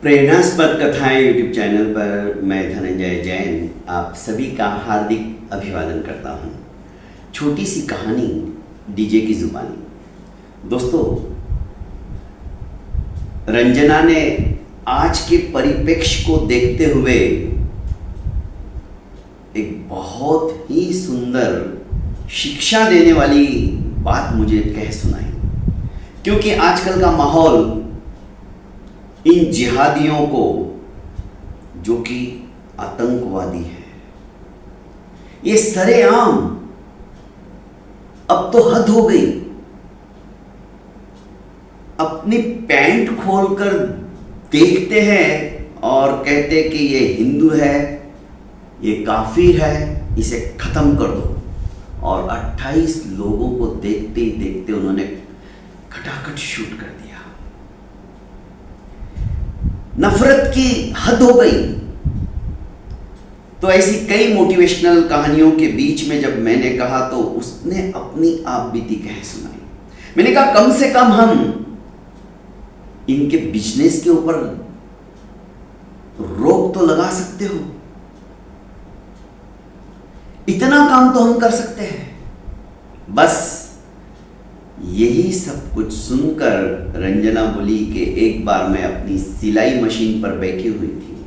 प्रेरणास्पद कथाएं YouTube channel पर मैं धनंजय जैन आप सभी का हार्दिक अभिवादन करता हूं। छोटी सी कहानी डीजे की जुबानी। दोस्तों, रंजना ने आज के परिप्रेक्ष्य को देखते हुए एक बहुत ही सुंदर शिक्षा देने वाली बात मुझे कह सुनाई, क्योंकि आजकल का माहौल इन जिहादियों को, जो कि आतंकवादी है, ये सरेआम अब तो हद हो गई। अपनी पैंट खोलकर देखते हैं और कहते कि ये हिंदू है, ये काफिर है, इसे खत्म कर दो। और 28 लोगों को देखते ही देखते उन्होंने खटाखट शूट कर दिया। नफरत की हद हो गई। तो ऐसी कई मोटिवेशनल कहानियों के बीच में जब मैंने कहा तो उसने अपनी आप बीती कह सुनाई। मैंने कहा कम से कम हम इनके बिजनेस के ऊपर रोक तो लगा सकते हो, इतना काम तो हम कर सकते हैं। बस यही सब कुछ सुनकर रंजना बोली कि एक बार मैं अपनी सिलाई मशीन पर बैठी हुई थी,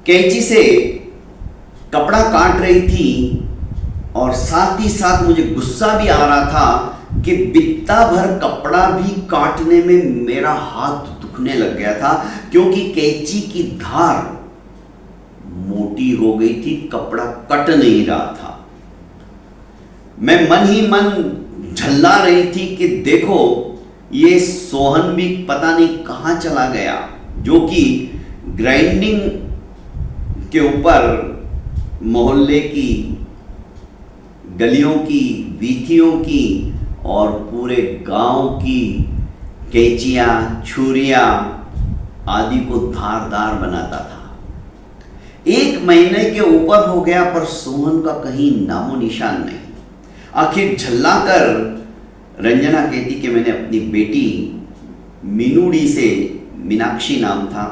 कैंची से कपड़ा काट रही थी और साथ ही साथ मुझे गुस्सा भी आ रहा था कि बित्ता भर कपड़ा भी काटने में मेरा हाथ दुखने लग गया था, क्योंकि कैंची की धार मोटी हो गई थी, कपड़ा कट नहीं रहा था। मैं मन ही मन झल्ला रही थी कि देखो ये सोहन भी पता नहीं कहां चला गया, जो कि ग्राइंडिंग के ऊपर मोहल्ले की, गलियों की, वीथियों की और पूरे गांव की कैंचियां, छुरियां आदि को धारदार बनाता था। 1 महीने के ऊपर हो गया पर सोहन का कहीं नामो निशान नहीं। आखिर झल्ला कर रंजना कहती कि मैंने अपनी बेटी मीनूड़ी से, मीनाक्षी नाम था,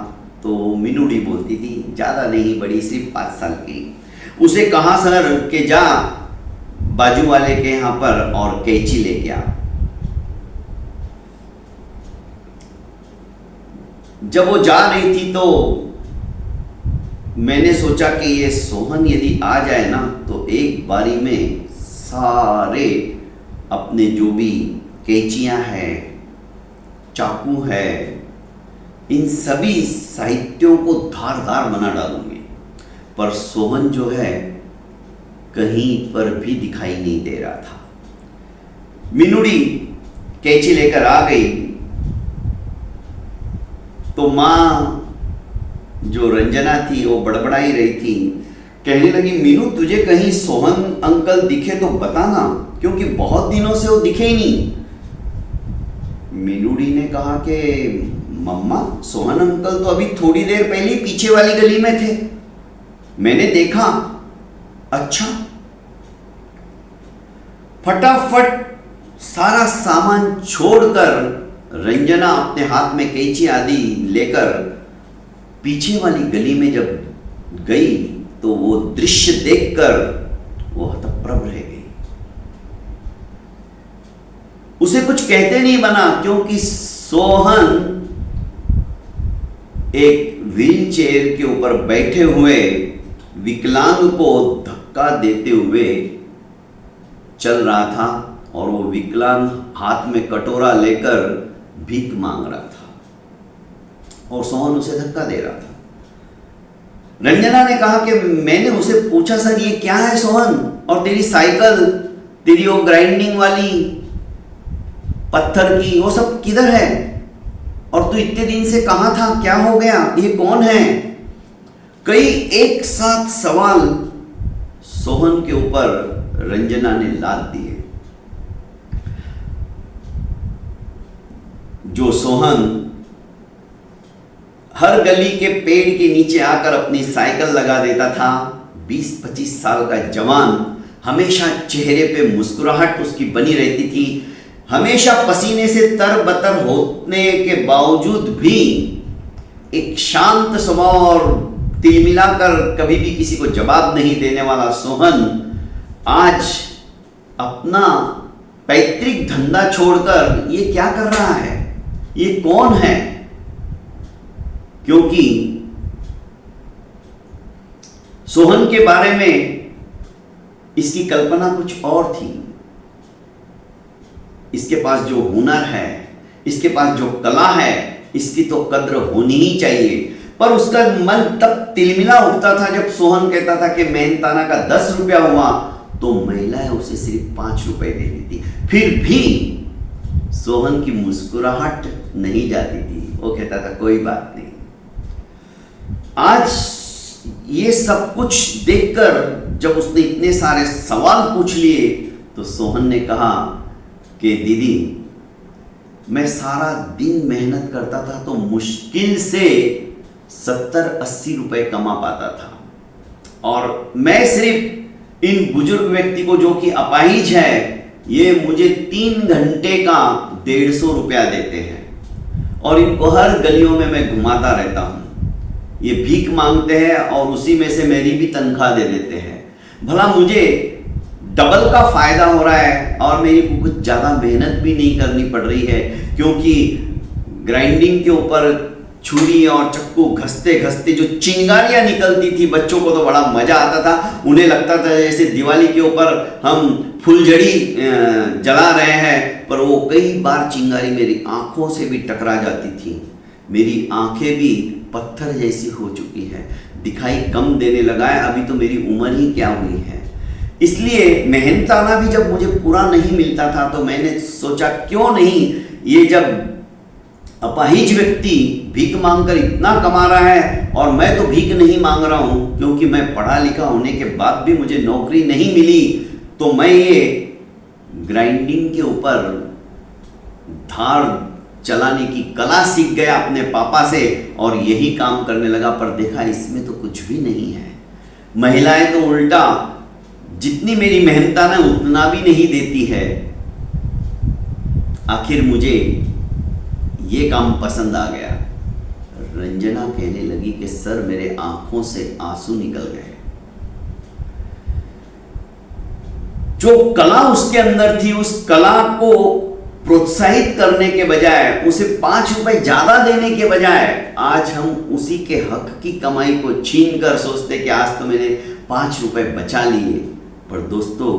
तो मीनूड़ी बोलती थी, ज़्यादा नहीं, बड़ी सिर्फ 5 साल की, उसे कहा सर कि जा बाजू वाले के यहाँ पर और कैंची लेके आ। जब वो जा रही थी तो मैंने सोचा कि ये सोहन यदि आ जाए ना तो एक बारी में सारे अपने जो भी कैंचियां हैं, चाकू है, इन सभी साहित्यों को धारदार बना डालूंगी। पर सोहन जो है कहीं पर भी दिखाई नहीं दे रहा था। मीनूड़ी कैंची लेकर आ गई तो माँ जो रंजना थी वो बड़बड़ाई रही थी, कहने लगी मीनू तुझे कहीं सोहन अंकल दिखे तो बताना, क्योंकि बहुत दिनों से वो दिखे ही नहीं। मीनूड़ी ने कहा कि मम्मा सोहन अंकल तो अभी थोड़ी देर पहले पीछे वाली गली में थे, मैंने देखा। अच्छा। फटाफट सारा सामान छोड़कर रंजना अपने हाथ में कैंची आदि लेकर पीछे वाली गली में जब गई तो वो दृश्य देखकर वो हतप्रभ रह गई। उसे कुछ कहते नहीं बना, क्योंकि सोहन एक व्हील चेयर के ऊपर बैठे हुए विकलांग को धक्का देते हुए चल रहा था और वो विकलांग हाथ में कटोरा लेकर भीख मांग रहा था और सोहन उसे धक्का दे रहा था। रंजना ने कहा कि मैंने उसे पूछा सर ये क्या है सोहन, और तेरी साइकिल, तेरी वो ग्राइंडिंग वाली पत्थर की, वो सब किधर है, और तू इतने दिन से कहां था, क्या हो गया, ये कौन है। कई एक साथ सवाल सोहन के ऊपर रंजना ने लाद दिए। जो सोहन हर गली के पेड़ के नीचे आकर अपनी साइकिल लगा देता था, 20-25 साल का जवान, हमेशा चेहरे पे मुस्कुराहट उसकी बनी रहती थी, हमेशा पसीने से तरबतर होने के बावजूद भी एक शांत स्वभाव और तिलमिलाकर कभी भी किसी को जवाब नहीं देने वाला सोहन आज अपना पैतृक धंधा छोड़कर ये क्या कर रहा है, ये कौन है? क्योंकि सोहन के बारे में इसकी कल्पना कुछ और थी। इसके पास जो हुनर है, इसके पास जो कला है, इसकी तो कद्र होनी ही चाहिए। पर उसका मन तब तिलमिला उठता था जब सोहन कहता था कि मेहनताना का 10 रुपया हुआ तो महिलाएं उसे सिर्फ 5 रुपए दे देती। फिर भी सोहन की मुस्कुराहट नहीं जाती थी। वो कहता था कोई बात नहीं। आज ये सब कुछ देखकर जब उसने इतने सारे सवाल पूछ लिए तो सोहन ने कहा कि दीदी, मैं सारा दिन मेहनत करता था तो मुश्किल से 70-80 रुपए कमा पाता था, और मैं सिर्फ इन बुजुर्ग व्यक्ति को जो कि अपाहिज है, ये मुझे 3 घंटे का 150 रुपया देते हैं और इनको हर गलियों में मैं घुमाता रहता हूँ। ये भीख मांगते हैं और उसी में से मेरी भी तनख्वाह दे देते हैं। भला मुझे डबल का फायदा हो रहा है और मेरी को कुछ ज़्यादा मेहनत भी नहीं करनी पड़ रही है, क्योंकि ग्राइंडिंग के ऊपर छुरी और चक्कू घसते घसते जो चिंगारियां निकलती थी, बच्चों को तो बड़ा मजा आता था। उन्हें लगता था जैसे दिवाली के ऊपर हम फुलझड़ी जला रहे हैं, पर वो कई बार चिंगारी मेरी आंखों से भी टकरा जाती थी। मेरी आंखें भी पत्थर जैसी हो चुकी है, दिखाई कम देने लगा है। अभी तो मेरी उम्र ही क्या हुई है। इसलिए मेहनताना भी जब मुझे पूरा नहीं मिलता था तो मैंने सोचा क्यों नहीं, ये जब अपाहिज व्यक्ति भीख मांगकर इतना कमा रहा है और मैं तो भीख नहीं मांग रहा हूं, क्योंकि मैं पढ़ा लिखा होने के बाद भी मुझे नौकरी नहीं मिली, तो मैं ये ग्राइंडिंग के ऊपर धार चलाने की कला सीख गया अपने पापा से और यही काम करने लगा। पर देखा इसमें तो कुछ भी नहीं है। महिलाएं तो उल्टा जितनी मेरी मेहनताना उतना भी नहीं देती है। आखिर मुझे ये काम पसंद आ गया। रंजना कहने लगी कि सर, मेरे आंखों से आंसू निकल गए। जो कला उसके अंदर थी, उस कला को प्रोत्साहित करने के बजाय, उसे 5 रुपए ज्यादा देने के बजाय, आज हम उसी के हक की कमाई को छीन कर सोचते कि आज तो मैंने 5 रुपए बचा लिए। पर दोस्तों,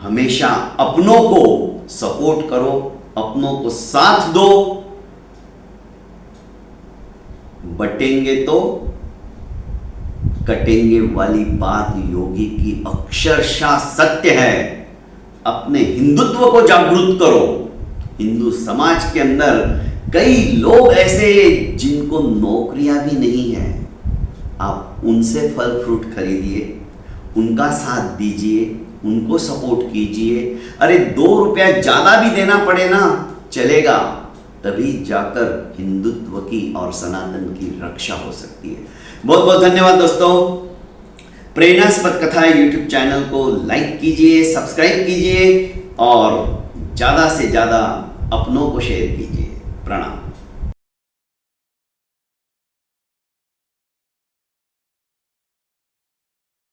हमेशा अपनों को सपोर्ट करो, अपनों को साथ दो। बटेंगे तो कटेंगे वाली बात योगी की अक्षरशः सत्य है। अपने हिंदुत्व को जागृत करो। हिंदू समाज के अंदर कई लोग ऐसे जिनको नौकरियां भी नहीं है, आप उनसे फल फ्रूट खरीदिए, उनका साथ दीजिए, उनको सपोर्ट कीजिए। अरे 2 रुपया ज्यादा भी देना पड़े ना, चलेगा, तभी जाकर हिंदुत्व की और सनातन की रक्षा हो सकती है। बहुत बहुत धन्यवाद दोस्तों। प्रेरणास्पद कथाएं यूट्यूब चैनल को लाइक कीजिए, सब्सक्राइब कीजिए और ज़्यादा से ज़्यादा अपनों को शेयर कीजिए। प्रणाम।